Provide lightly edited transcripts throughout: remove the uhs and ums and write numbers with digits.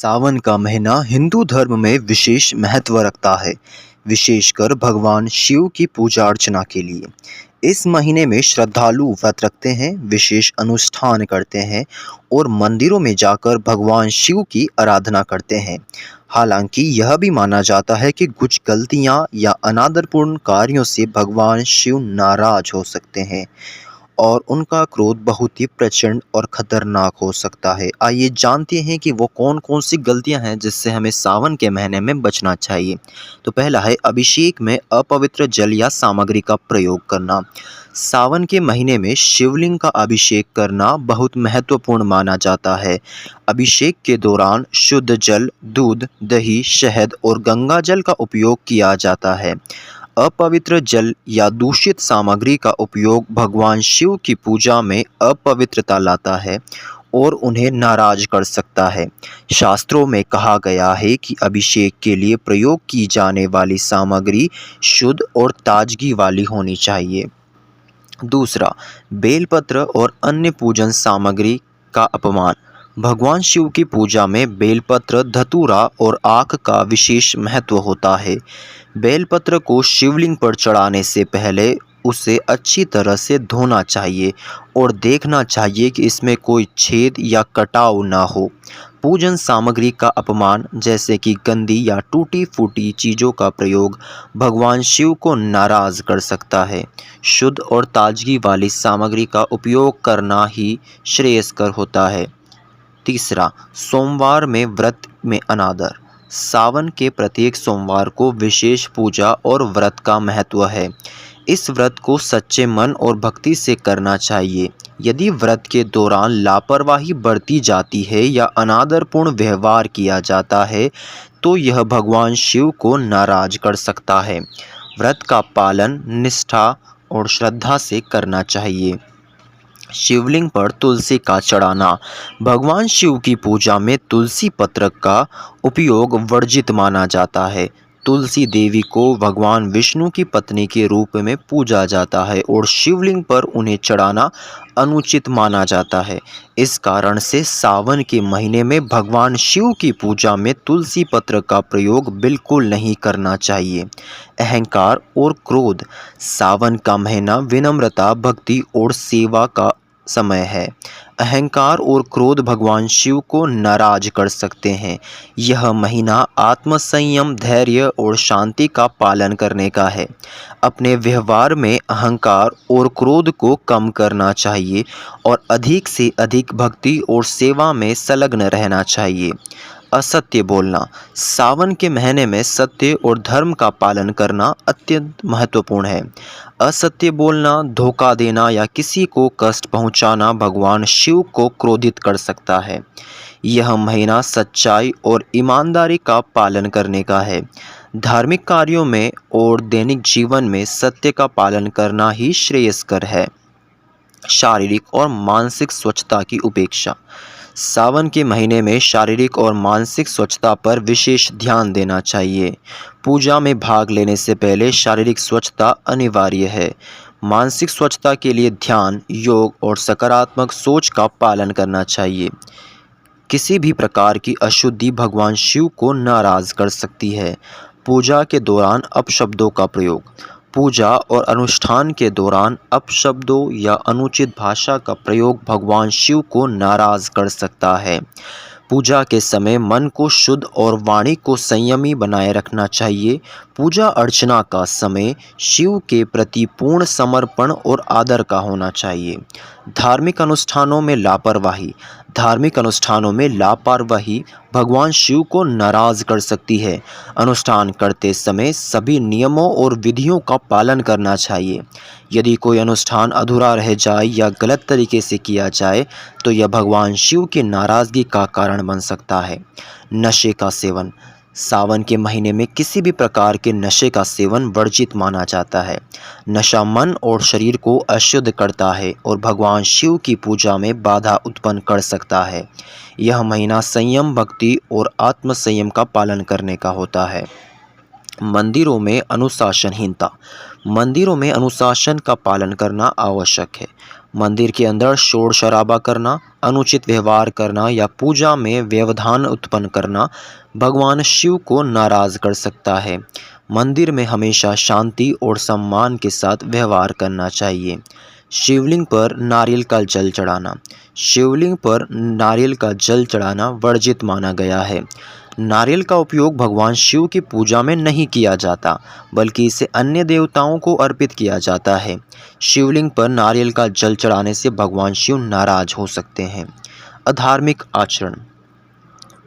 सावन का महीना हिंदू धर्म में विशेष महत्व रखता है, विशेषकर भगवान शिव की पूजा अर्चना के लिए। इस महीने में श्रद्धालु व्रत रखते हैं, विशेष अनुष्ठान करते हैं और मंदिरों में जाकर भगवान शिव की आराधना करते हैं। हालांकि यह भी माना जाता है कि कुछ गलतियां या अनादरपूर्ण कार्यों से भगवान शिव नाराज हो सकते हैं और उनका क्रोध बहुत ही प्रचंड और खतरनाक हो सकता है। आइए जानते हैं कि वो कौन-कौन सी गलतियां हैं जिससे हमें सावन के महीने में बचना चाहिए। तो पहला है अभिषेक में अपवित्र जल या सामग्री का प्रयोग करना। सावन के महीने में शिवलिंग का अभिषेक करना बहुत महत्वपूर्ण माना जाता है। अभिषेक के दौरान शुद्ध जल, दूध, दही, शहद और गंगा जल का उपयोग किया जाता है। अपवित्र जल या दूषित सामग्री का उपयोग भगवान शिव की पूजा में अपवित्रता लाता है और उन्हें नाराज कर सकता है। शास्त्रों में कहा गया है कि अभिषेक के लिए प्रयोग की जाने वाली सामग्री शुद्ध और ताजगी वाली होनी चाहिए। दूसरा, बेलपत्र और अन्य पूजन सामग्री का अपमान। भगवान शिव की पूजा में बेलपत्र, धतूरा और आक का विशेष महत्व होता है। बेलपत्र को शिवलिंग पर चढ़ाने से पहले उसे अच्छी तरह से धोना चाहिए और देखना चाहिए कि इसमें कोई छेद या कटाव ना हो। पूजन सामग्री का अपमान जैसे कि गंदी या टूटी फूटी चीज़ों का प्रयोग भगवान शिव को नाराज़ कर सकता है। शुद्ध और ताजगी वाली सामग्री का उपयोग करना ही श्रेयस्कर होता है। तीसरा, सोमवार में व्रत में अनादर। सावन के प्रत्येक सोमवार को विशेष पूजा और व्रत का महत्व है। इस व्रत को सच्चे मन और भक्ति से करना चाहिए। यदि व्रत के दौरान लापरवाही बरती जाती है या अनादरपूर्ण व्यवहार किया जाता है तो यह भगवान शिव को नाराज कर सकता है। व्रत का पालन निष्ठा और श्रद्धा से करना चाहिए। शिवलिंग पर तुलसी का चढ़ाना। भगवान शिव की पूजा में तुलसी पत्र का उपयोग वर्जित माना जाता है। तुलसी देवी को भगवान विष्णु की पत्नी के रूप में पूजा जाता है और शिवलिंग पर उन्हें चढ़ाना अनुचित माना जाता है। इस कारण से सावन के महीने में भगवान शिव की पूजा में तुलसी पत्र का प्रयोग बिल्कुल नहीं करना चाहिए। अहंकार और क्रोध। सावन का महीना विनम्रता, भक्ति और सेवा का समय है। अहंकार और क्रोध भगवान शिव को नाराज कर सकते हैं। यह महीना आत्मसंयम, धैर्य और शांति का पालन करने का है। अपने व्यवहार में अहंकार और क्रोध को कम करना चाहिए और अधिक से अधिक भक्ति और सेवा में संलग्न रहना चाहिए। असत्य बोलना। सावन के महीने में सत्य और धर्म का पालन करना अत्यंत महत्वपूर्ण है। असत्य बोलना, धोखा देना या किसी को कष्ट पहुंचाना भगवान शिव को क्रोधित कर सकता है। यह महीना सच्चाई और ईमानदारी का पालन करने का है। धार्मिक कार्यों में और दैनिक जीवन में सत्य का पालन करना ही श्रेयस्कर है। शारीरिक और मानसिक स्वच्छता की उपेक्षा। सावन के महीने में शारीरिक और मानसिक स्वच्छता पर विशेष ध्यान देना चाहिए। पूजा में भाग लेने से पहले शारीरिक स्वच्छता अनिवार्य है। मानसिक स्वच्छता के लिए ध्यान, योग और सकारात्मक सोच का पालन करना चाहिए। किसी भी प्रकार की अशुद्धि भगवान शिव को नाराज कर सकती है। पूजा के दौरान अपशब्दों का प्रयोग। पूजा और अनुष्ठान के दौरान अपशब्दों या अनुचित भाषा का प्रयोग भगवान शिव को नाराज कर सकता है। पूजा के समय मन को शुद्ध और वाणी को संयमी बनाए रखना चाहिए। पूजा अर्चना का समय शिव के प्रति पूर्ण समर्पण और आदर का होना चाहिए। धार्मिक अनुष्ठानों में लापरवाही। धार्मिक अनुष्ठानों में लापरवाही भगवान शिव को नाराज कर सकती है। अनुष्ठान करते समय सभी नियमों और विधियों का पालन करना चाहिए। यदि कोई अनुष्ठान अधूरा रह जाए या गलत तरीके से किया जाए तो यह भगवान शिव की नाराज़गी का कारण बन सकता है। नशे का सेवन। सावन के महीने में किसी भी प्रकार के नशे का सेवन वर्जित माना जाता है। नशा मन और शरीर को अशुद्ध करता है और भगवान शिव की पूजा में बाधा उत्पन्न कर सकता है। यह महीना संयम, भक्ति और आत्मसंयम का पालन करने का होता है। मंदिरों में अनुशासनहीनता। मंदिरों में अनुशासन का पालन करना आवश्यक है। मंदिर के अंदर शोर शराबा करना, अनुचित व्यवहार करना या पूजा में व्यवधान उत्पन्न करना भगवान शिव को नाराज कर सकता है। मंदिर में हमेशा शांति और सम्मान के साथ व्यवहार करना चाहिए। शिवलिंग पर नारियल का जल चढ़ाना। शिवलिंग पर नारियल का जल चढ़ाना वर्जित माना गया है। नारियल का उपयोग भगवान शिव की पूजा में नहीं किया जाता, बल्कि इसे अन्य देवताओं को अर्पित किया जाता है। शिवलिंग पर नारियल का जल चढ़ाने से भगवान शिव नाराज हो सकते हैं। अधार्मिक आचरण।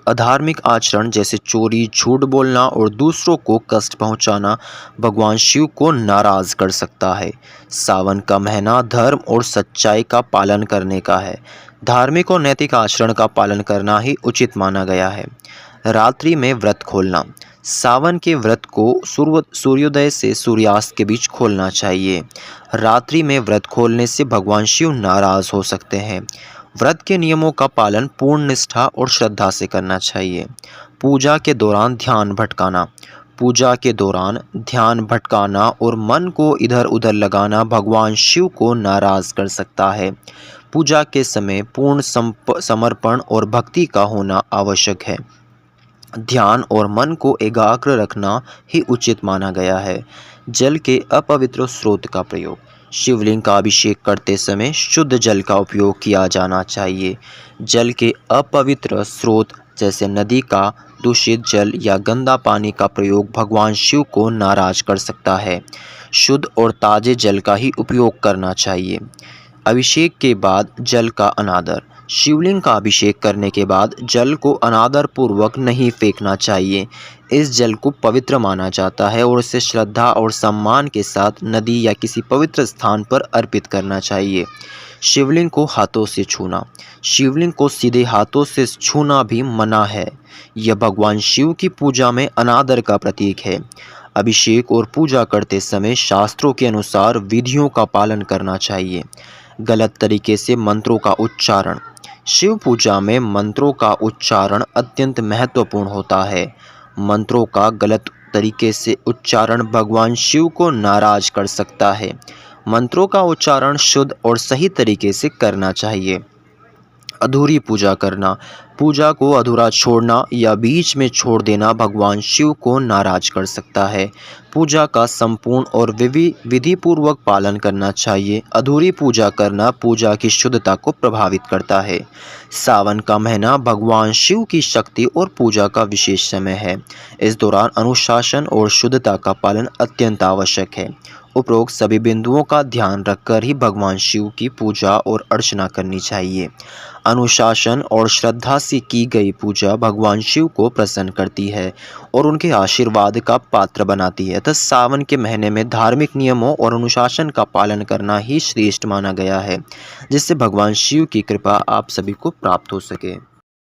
अधार्मिक आचरण जैसे चोरी, झूठ बोलना और दूसरों को कष्ट पहुंचाना भगवान शिव को नाराज कर सकता है। सावन का महीना धर्म और सच्चाई का पालन करने का है। धार्मिक और नैतिक आचरण का पालन करना ही उचित माना गया है। रात्रि में व्रत खोलना। सावन के व्रत को सूर्योदय से सूर्यास्त के बीच खोलना चाहिए। रात्रि में व्रत खोलने से भगवान शिव नाराज हो सकते हैं। व्रत के नियमों का पालन पूर्ण निष्ठा और श्रद्धा से करना चाहिए। पूजा के दौरान ध्यान भटकाना। पूजा के दौरान ध्यान भटकाना और मन को इधर उधर लगाना भगवान शिव को नाराज कर सकता है। पूजा के समय पूर्ण समर्पण और भक्ति का होना आवश्यक है। ध्यान और मन को एकाग्र रखना ही उचित माना गया है। जल के अपवित्र स्रोत का प्रयोग। शिवलिंग का अभिषेक करते समय शुद्ध जल का उपयोग किया जाना चाहिए। जल के अपवित्र स्रोत जैसे नदी का दूषित जल या गंदा पानी का प्रयोग भगवान शिव को नाराज कर सकता है। शुद्ध और ताजे जल का ही उपयोग करना चाहिए। अभिषेक के बाद जल का अनादर। शिवलिंग का अभिषेक करने के बाद जल को अनादर पूर्वक नहीं फेंकना चाहिए। इस जल को पवित्र माना जाता है और इसे श्रद्धा और सम्मान के साथ नदी या किसी पवित्र स्थान पर अर्पित करना चाहिए। शिवलिंग को हाथों से छूना। शिवलिंग को सीधे हाथों से छूना भी मना है। यह भगवान शिव की पूजा में अनादर का प्रतीक है। अभिषेक और पूजा करते समय शास्त्रों के अनुसार विधियों का पालन करना चाहिए। गलत तरीके से मंत्रों का उच्चारण। शिव पूजा में मंत्रों का उच्चारण अत्यंत महत्वपूर्ण होता है। मंत्रों का गलत तरीके से उच्चारण भगवान शिव को नाराज कर सकता है। मंत्रों का उच्चारण शुद्ध और सही तरीके से करना चाहिए। अधूरी पूजा करना। पूजा को अधूरा छोड़ना या बीच में छोड़ देना भगवान शिव को नाराज कर सकता है। पूजा का संपूर्ण और विधि पूर्वक पालन करना चाहिए। अधूरी पूजा करना पूजा की शुद्धता को प्रभावित करता है। सावन का महीना भगवान शिव की शक्ति और पूजा का विशेष समय है। इस दौरान अनुशासन और शुद्धता का पालन अत्यंत आवश्यक है। उपरोक्त सभी बिंदुओं का ध्यान रखकर ही भगवान शिव की पूजा और अर्चना करनी चाहिए। अनुशासन और श्रद्धा से की गई पूजा भगवान शिव को प्रसन्न करती है और उनके आशीर्वाद का पात्र बनाती है। तो सावन के महीने में धार्मिक नियमों और अनुशासन का पालन करना ही श्रेष्ठ माना गया है, जिससे भगवान शिव की कृपा आप सभी को प्राप्त हो सके।